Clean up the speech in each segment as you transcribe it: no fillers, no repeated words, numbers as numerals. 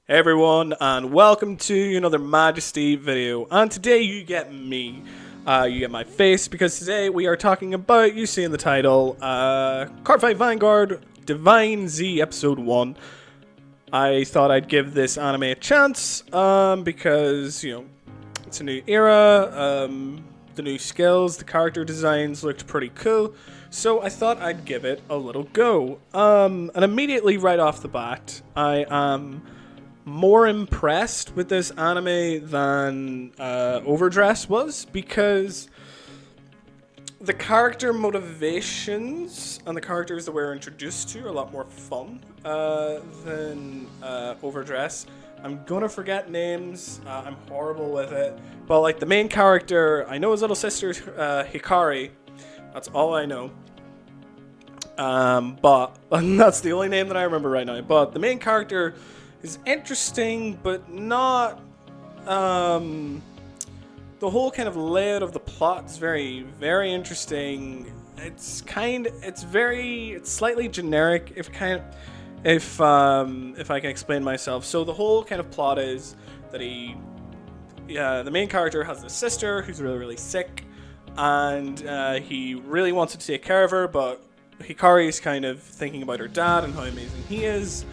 Hey everyone, and welcome to another Majesty video. And today you get me. You get my face, because today we are talking about, you see in the title, Cardfight Vanguard Divine Z Episode 1. I thought I'd give this anime a chance, because, it's a new era, the new skills, the character designs looked pretty cool, so I thought I'd give it a little go. And immediately right off the bat, I am more impressed with this anime than Overdress was, because the character motivations and the characters that we're introduced to are a lot more fun than Overdress. I'm gonna forget names, I'm horrible with it, but like the main character, I know his little sister Hikari, that's all I know. But that's the only name that I remember right now. But the main character is interesting, but not, the whole kind of layout of the plot is very, very interesting. It's slightly generic, if I can explain myself. So the whole kind of plot is that the main character has a sister who's really, really sick, and he really wants to take care of her, but Hikari's kind of thinking about her dad and how amazing he is.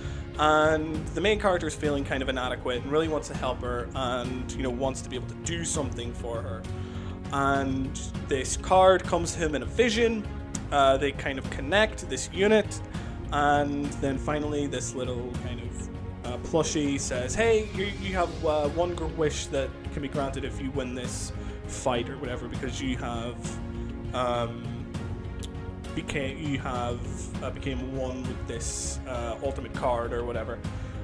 And the main character is feeling kind of inadequate and really wants to help her, and wants to be able to do something for her. And this card comes to him in a vision. They kind of connect this unit, and then finally this little kind of plushie says, "Hey, you have one one wish that can be granted if you win this fight or whatever, because you have became one with this ultimate card or whatever."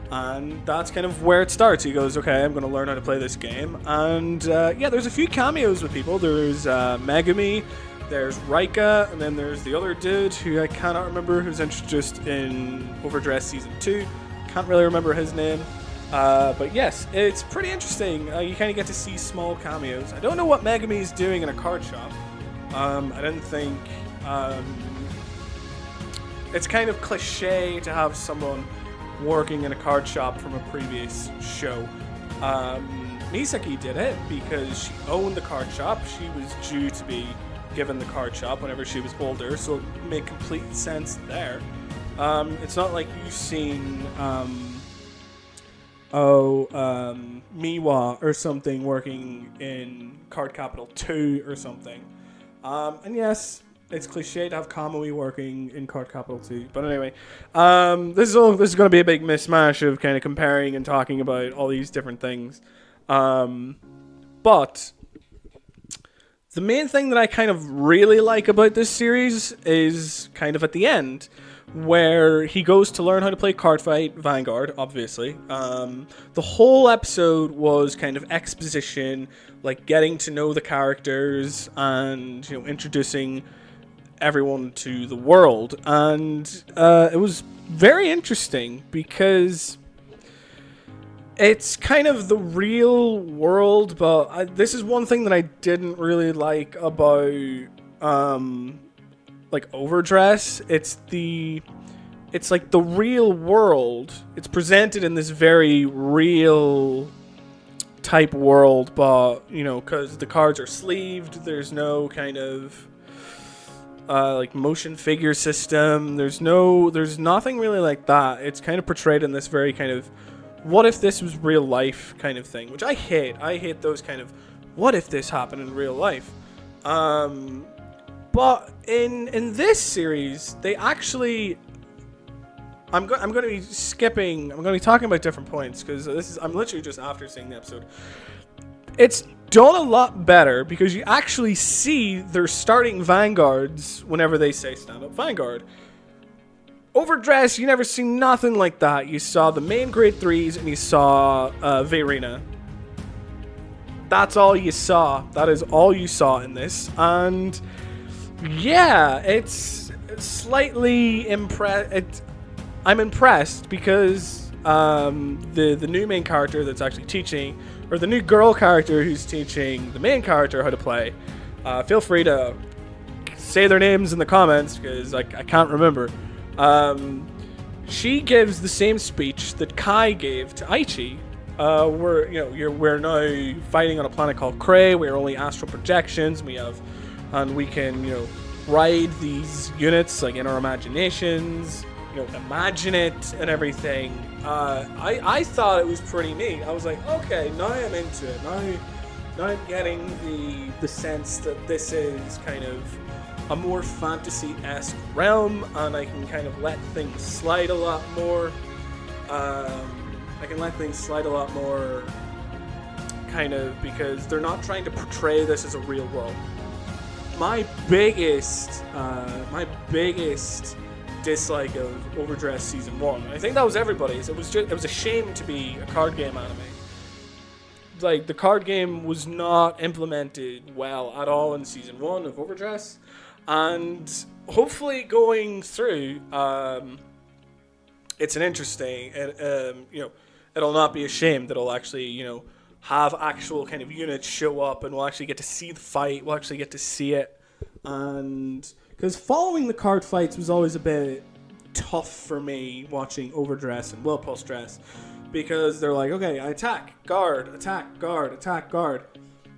And that's kind of where it starts. He goes, "Okay, I'm going to learn how to play this game." And yeah, there's a few cameos with people. There's Megumi, there's Rika, and then there's the other dude who I cannot remember, who's introduced in Overdress Season 2. Can't really remember his name. But yes, it's pretty interesting. You kind of get to see small cameos. I don't know what Megumi is doing in a card shop. I didn't think... it's kind of cliche to have someone working in a card shop from a previous show. Misaki did it because she owned the card shop. She was due to be given the card shop whenever she was older, so it made complete sense there. It's not like you've seen Miwa or something working in Card Capital 2 or something. And yes, it's cliche to have Kamui working in Card Capital 2. But anyway, this is going to be a big mishmash of kind of comparing and talking about all these different things. But the main thing that I kind of really like about this series is kind of at the end, where he goes to learn how to play Cardfight Vanguard, obviously. The whole episode was kind of exposition, like getting to know the characters and, introducing everyone to the world. And it was very interesting because it's kind of the real world, but this is one thing that I didn't really like about like Overdress. It's like the real world. It's presented in this very real type world, but because the cards are sleeved, there's no kind of like motion figure system. There's nothing really like that. It's kind of portrayed in this very kind of, what if this was real life kind of thing, which I hate. I hate those kind of, what if this happened in real life? But in this series, they actually, I'm going to be skipping. I'm going to be talking about different points because I'm literally just after seeing the episode. It's done a lot better because you actually see their starting vanguards whenever they say stand up Vanguard. Overdress, you never see nothing like that. You saw the main grade 3s and you saw Verena. That's all you saw. That is all you saw in this. And yeah, it's slightly I'm impressed because the new main character that's actually teaching, or the new girl character who's teaching the main character how to play, feel free to say their names in the comments because I can't remember. she gives the same speech that Kai gave to Aichi. We're now fighting on a planet called Cray. We're only astral projections. And we can, ride these units like in our imaginations. Imagine it and everything. I thought it was pretty neat. I was like, okay, now I'm into it. Now I'm getting the sense that this is kind of a more fantasy-esque realm, and I can kind of let things slide a lot more. Kind of, because they're not trying to portray this as a real world. My biggest dislike of Overdress Season 1, and I think that was everybody's, it was a shame to be a card game anime. Like, the card game was not implemented well at all in Season 1 of Overdress. And hopefully going through, it's an interesting, it'll not be a shame that it'll actually, have actual kind of units show up, and we'll actually get to see the fight, we'll actually get to see it. And because following the card fights was always a bit tough for me watching Overdress and Will Pulse Dress, because they're like, okay, I attack, guard, attack, guard, attack, guard.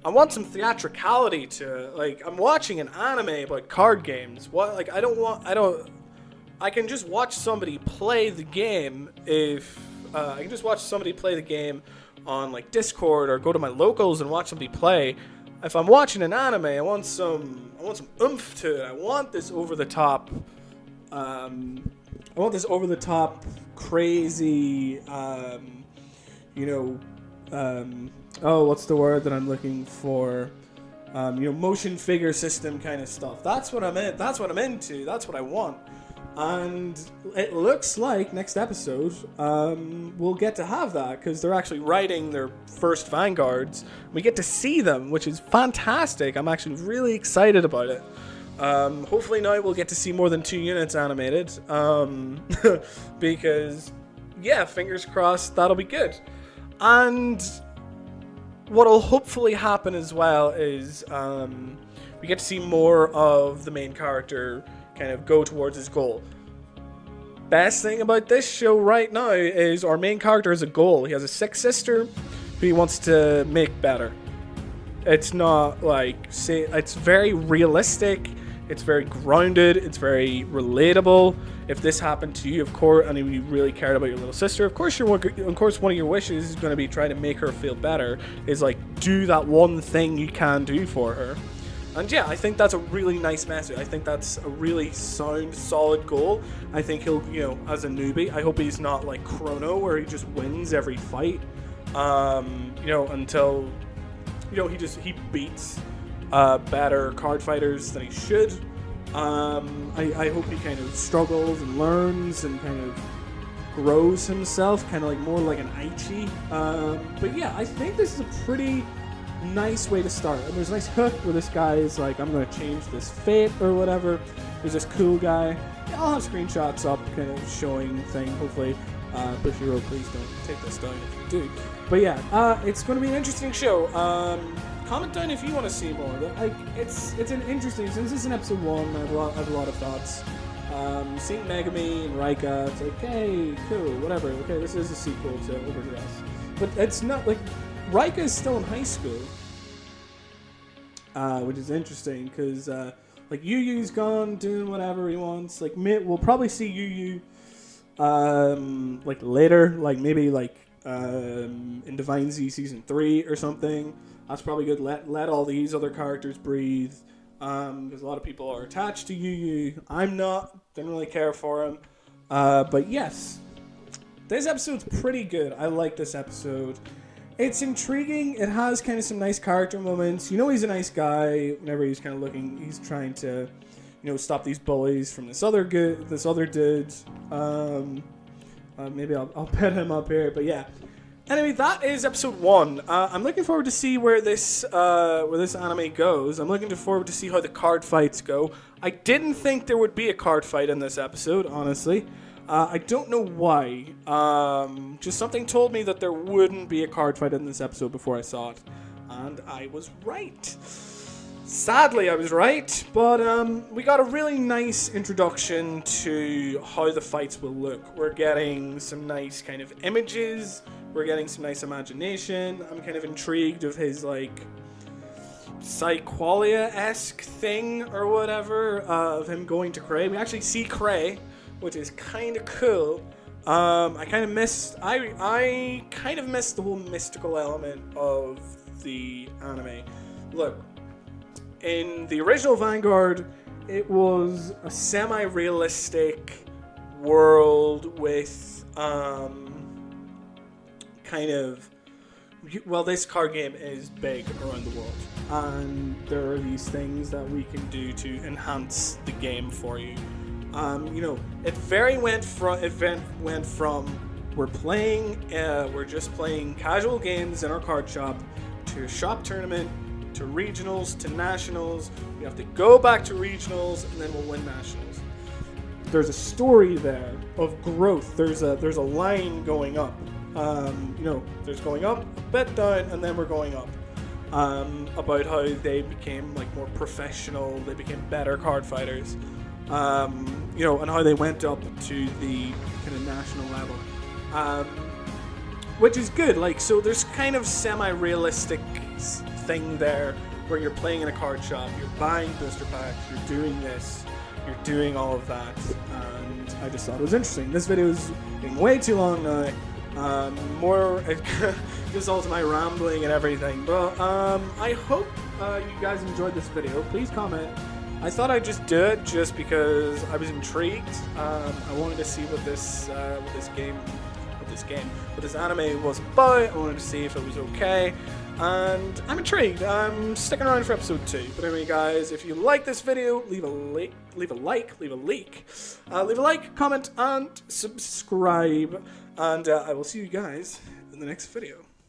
I want some theatricality to it. Like, I'm watching an anime about card games. I can just watch somebody play the game on like Discord, or go to my locals and watch somebody play. If I'm watching an anime, I want some oomph to it. I want this over the top crazy what's the word that I'm looking for? Motion figure system kind of stuff. That's what I'm in. That's what I'm into. That's what I want. And it looks like next episode we'll get to have that, because they're actually writing their first Vanguards. We get to see them, which is fantastic. I'm actually really excited about it. Hopefully now we'll get to see more than 2 units animated. Because, yeah, fingers crossed, that'll be good. And what'll hopefully happen as well is we get to see more of the main character kind of go towards his goal. Best thing about this show right now is our main character has a goal. He has a sick sister who he wants to make better. It's not like, it's very realistic, it's very grounded, it's very relatable. If this happened to you, of course, and you really cared about your little sister, of course one of your wishes is going to be trying to make her feel better, is like, do that one thing you can do for her. And yeah, I think that's a really nice message. I think that's a really sound, solid goal. I think he'll, as a newbie, I hope he's not like Chrono, where he just wins every fight, until, he beats better card fighters than he should. I hope he kind of struggles and learns and kind of grows himself, kind of like more like an Aichi. But yeah, I think this is a pretty nice way to start. And there's a nice hook where this guy is like, I'm going to change this fate or whatever. There's this cool guy. Yeah, I'll have screenshots up kind of showing thing, hopefully. Bushiro, please don't take this down if you do. But yeah, it's going to be an interesting show. Comment down if you want to see more. Like, it's an interesting, since this is an episode 1, I have a lot of thoughts. Seeing Megami and Raika, it's like, hey, cool, whatever. Okay, this is a sequel to Overdress. But it's not like, Raika is still in high school, which is interesting, because like Yu Yu's gone doing whatever he wants. Like, we'll probably see Yu Yu like later, like maybe like in Divine Z Season 3 or something. That's probably good. Let all these other characters breathe, because a lot of people are attached to Yu Yu. I'm not. Didn't really care for him, but yes, this episode's pretty good. I like this episode. It's intriguing. It has kind of some nice character moments. He's a nice guy. Whenever he's kind of looking, he's trying to, stop these bullies from this other dude. Maybe I'll put him up here. But yeah. Anyway, that is episode 1. I'm looking forward to see where this anime goes. I'm looking forward to see how the card fights go. I didn't think there would be a card fight in this episode, honestly. I don't know why. Just something told me that there wouldn't be a card fight in this episode before I saw it. And I was right. Sadly, I was right, but we got a really nice introduction to how the fights will look. We're getting some nice kind of images, we're getting some nice imagination. I'm kind of intrigued of his, like, Psyqualia-esque thing or whatever, of him going to Cray. We actually see Cray, which is kind of cool. I kind of missed the whole mystical element of the anime. Look, in the original Vanguard, it was a semi-realistic world with kind of, well, this card game is big around the world, and there are these things that we can do to enhance the game for you. You know, it went from we're just playing casual games in our card shop to a shop tournament, to regionals, to nationals. We have to go back to regionals, and then we'll win nationals. There's a story there of growth. There's a line going up. You know, there's going up, a bit down, and then we're going up. About how they became like more professional, they became better card fighters. You know, and how they went up to the kind of national level. Which is good. Like, so there's kind of semi-realistic thing there where you're playing in a card shop, you're buying booster packs, you're doing this, you're doing all of that, and I just thought it was interesting. This video is getting way too long now. More just all to my rambling and everything, but I hope you guys enjoyed this video. Please comment. I thought I'd just do it just because I was intrigued. I wanted to see what this anime was about. I wanted to see if it was okay, and I'm intrigued. I'm sticking around for episode 2. But anyway, guys, if you like this video, leave a like, comment, and subscribe. And I will see you guys in the next video.